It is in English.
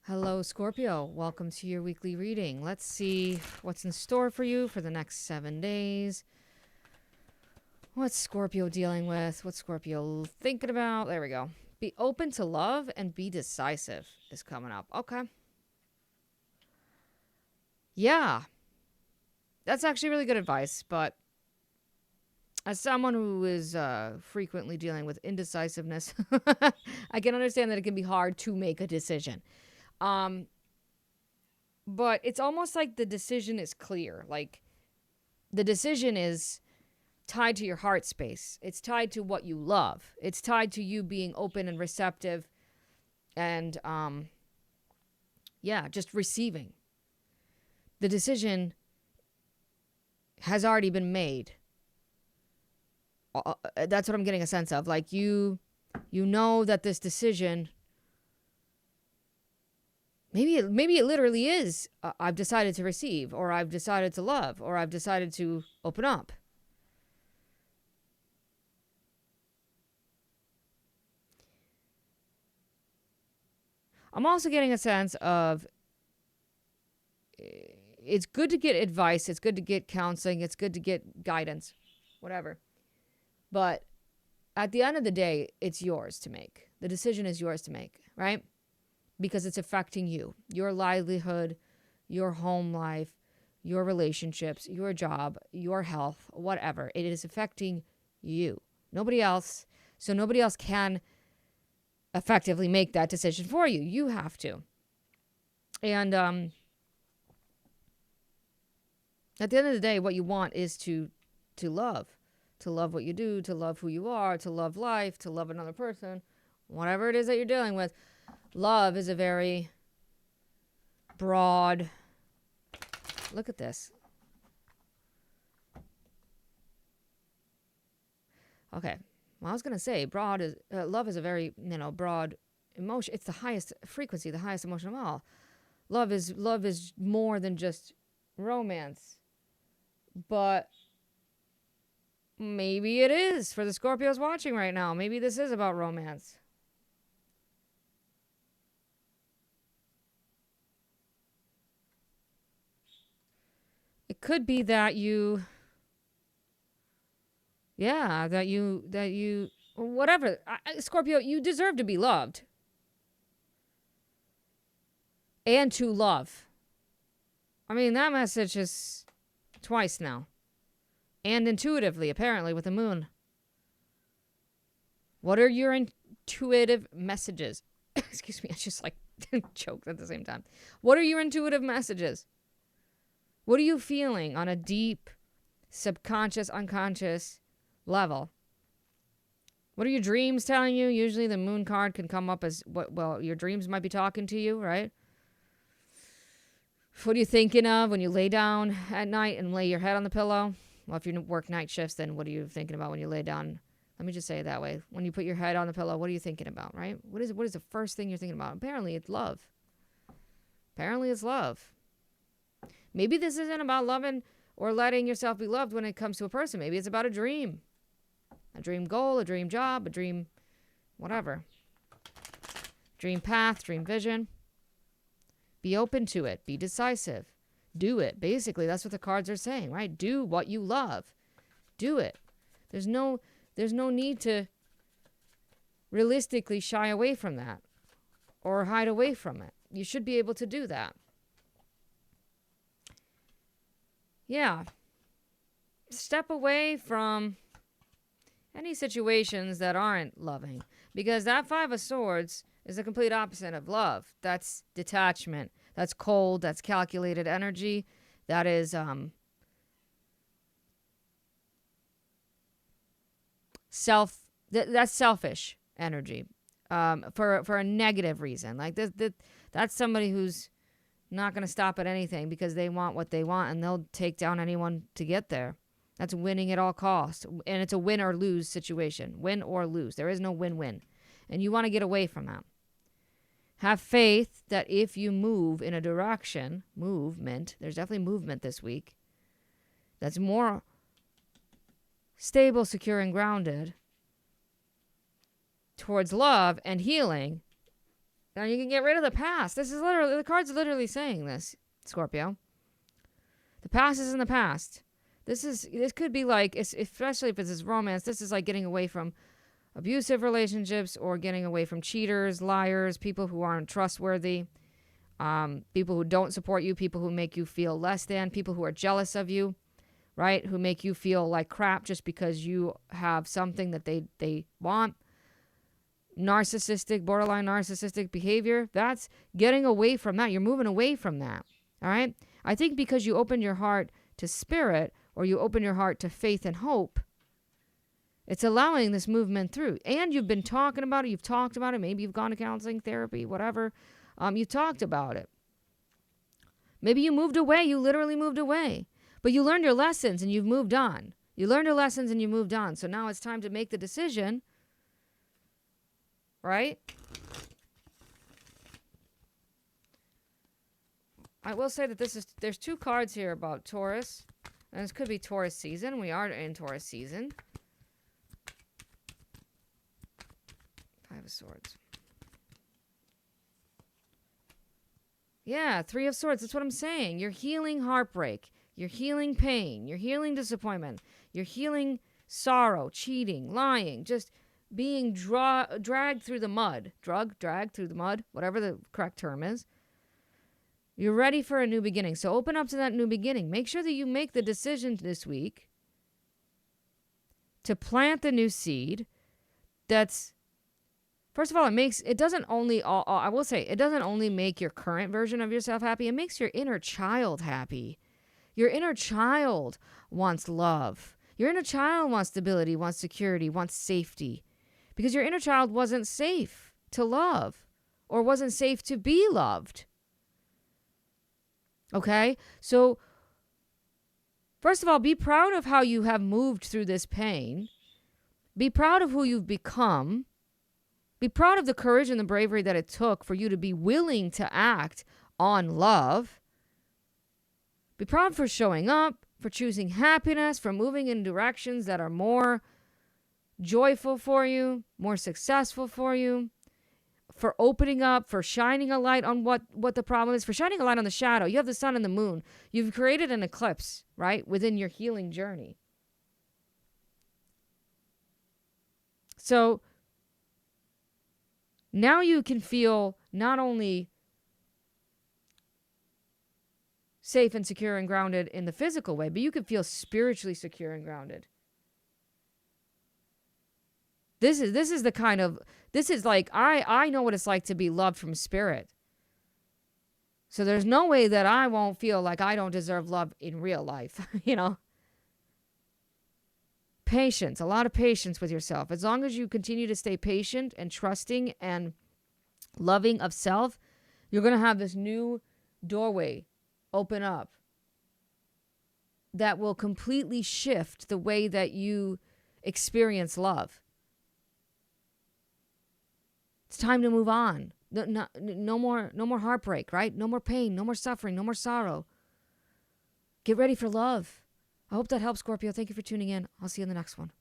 Hello, Scorpio. Welcome to your weekly reading. Let's see what's in store for you for the next 7 days. What's Scorpio dealing with? What's Scorpio thinking about? There we go. Be open to love and be decisive is coming up. Okay. Yeah. That's actually really good advice, but as someone who is frequently dealing with indecisiveness, I can understand that it can be hard to make a decision. But it's almost like the decision is clear. Like the decision is tied to your heart space. It's tied to what you love. It's tied to you being open and receptive and just receiving. The decision has already been made. That's what I'm getting a sense of. Like you know that this decision, maybe it literally is, I've decided to receive, or I've decided to love, or I've decided to open up. I'm also getting a sense of it's good to get advice, it's good to get counseling, it's good to get guidance, whatever. But at the end of the day, it's yours to make. The decision is yours to make, right? Because it's affecting you, your livelihood, your home life, your relationships, your job, your health, whatever. It is affecting you. Nobody else. So nobody else can effectively make that decision for you. You have to. And at the end of the day, what you want is to love what you do, to love who you are, to love life, to love another person, whatever it is that you're dealing with. Love is a very broad, look at this. Okay. Well, I was going to say love is a very, broad emotion. It's the highest frequency, the highest emotion of all. Love is more than just romance. But maybe it is for the Scorpios watching right now. Maybe this is about romance. It could be that whatever. Scorpio, you deserve to be loved. And to love. I mean, that message is twice now. And intuitively, apparently, with the moon. What are your intuitive messages? Excuse me, I just choked at the same time. What are your intuitive messages? What are you feeling on a deep, subconscious, unconscious level? What are your dreams telling you? Usually the moon card can come up as your dreams might be talking to you, right? What are you thinking of when you lay down at night and lay your head on the pillow? Well, if you work night shifts, then what are you thinking about when you lay down? Let me just say it that way. When you put your head on the pillow, what are you thinking about, right? What is the first thing you're thinking about? Apparently, it's love. Apparently, it's love. Maybe this isn't about loving or letting yourself be loved when it comes to a person. Maybe it's about a dream goal, a dream job, a dream whatever. Dream path, dream vision. Be open to it. Be decisive. Do it. Basically, that's what the cards are saying, right? Do what you love. Do it. There's no need to realistically shy away from that or hide away from it. You should be able to do that. Yeah. Step away from any situations that aren't loving, because that Five of Swords is the complete opposite of love. That's detachment. That's cold. That's calculated energy. That is that's selfish energy for a negative reason. Like that's somebody who's not going to stop at anything because they want what they want, and they'll take down anyone to get there. That's winning at all costs. And it's a win or lose situation. Win or lose. There is no win-win. And you want to get away from that. Have faith that if you move in a direction, movement, there's definitely movement this week, that's more stable, secure, and grounded towards love and healing, Now you can get rid of the past. This is literally, the card's literally saying this, Scorpio. The past is in the past. This could be like, especially if it's this romance, this is like getting away from abusive relationships or getting away from cheaters, liars, people who aren't trustworthy, people who don't support you, people who make you feel less than, people who are jealous of you, right? Who make you feel like crap just because you have something that they want. Narcissistic, borderline narcissistic behavior. That's getting away from that. You're moving away from that. All right. I think because you open your heart to spirit, or you open your heart to faith and hope, it's allowing this movement through. And you've been talking about it. You've talked about it. Maybe you've gone to counseling, therapy, whatever. You talked about it. Maybe you moved away. You literally moved away. But you learned your lessons and you've moved on. You learned your lessons and you moved on. So now it's time to make the decision. Right? I will say that there's two cards here about Taurus. And this could be Taurus season. We are in Taurus season. Five of Swords. Yeah, Three of Swords. That's what I'm saying. You're healing heartbreak. You're healing pain. You're healing disappointment. You're healing sorrow, cheating, lying, just being dragged through the mud. Dragged through the mud, whatever the correct term is. You're ready for a new beginning. So open up to that new beginning. Make sure that you make the decision this week to plant the new seed. That's, first of all, it doesn't only make your current version of yourself happy. It makes your inner child happy. Your inner child wants love. Your inner child wants stability, wants security, wants safety. Because your inner child wasn't safe to love or wasn't safe to be loved. Okay? So, first of all, be proud of how you have moved through this pain. Be proud of who you've become. Be proud of the courage and the bravery that it took for you to be willing to act on love. Be proud for showing up, for choosing happiness, for moving in directions that are more joyful for you, more successful for you, for opening up, for shining a light on what the problem is, for shining a light on the shadow. You have the sun and the moon. You've created an eclipse, right, within your healing journey. So now you can feel not only safe and secure and grounded in the physical way, but you can feel spiritually secure and grounded. This is like, I know what it's like to be loved from spirit. So there's no way that I won't feel like I don't deserve love in real life, you know. Patience, a lot of patience with yourself. As long as you continue to stay patient and trusting and loving of self, you're going to have this new doorway open up that will completely shift the way that you experience love. It's time to move on. No more heartbreak, right? No more pain, no more suffering, no more sorrow. Get ready for love. I hope that helps, Scorpio. Thank you for tuning in. I'll see you in the next one.